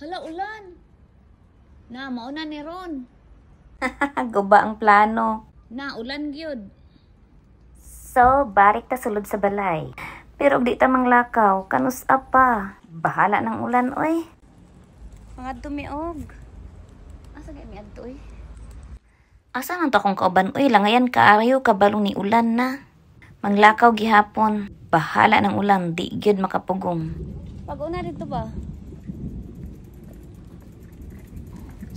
Hala, ulan. Na, mauna ni Ron. Guba ang plano. Na, ulan gyud. So, barik ta sulod sa balay. Pero di ta manglakaw, kanus apa. Bahala ng ulan, oy. Mga dumiog. Asa gay mi adto oy? Asa nang to akong kauban, oy. Langayan kaayo, kabalo ni ulan na. Manglakaw gihapon. Bahala ng ulan, di gyud makapugong. Pag-una dito ba?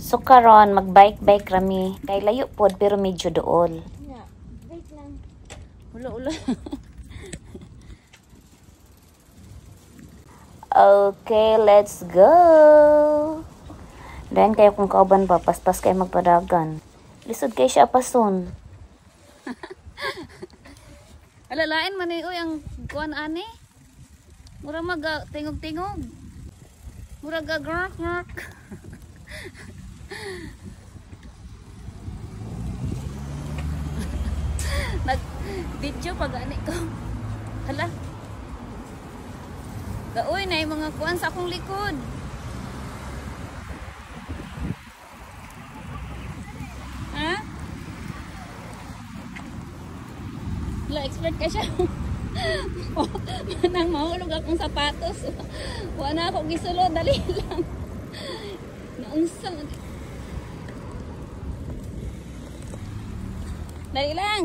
So karon mag-bike-bike rami. Kay layo pod pero medyo dool. Ya, wait lang. Ulo. Okay, let's go. Dahan kayo kung kauban ba, paspas kayo magpadagan. Lisod kayo siya pason. Alalain man oy ang kuan ani. Mura maga tingog-tingog. Mura ga grak. Nag-video pag ani ko. Hala. Gaoy na yung mga kuan sa akong likod. Ha? Wala, expert ka siya. Manang mahulog akong sapatos. Wala na ako gisulod. Dali lang. Naunsang. Dali lang.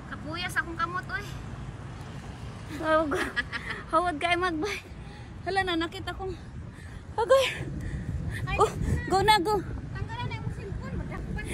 Kapuyas akong kamot, oy. Hawad kayo magbay. Hala na, nakita kong agay. Oh, go na, go. Tanggalan na yung cellphone, magkakapan.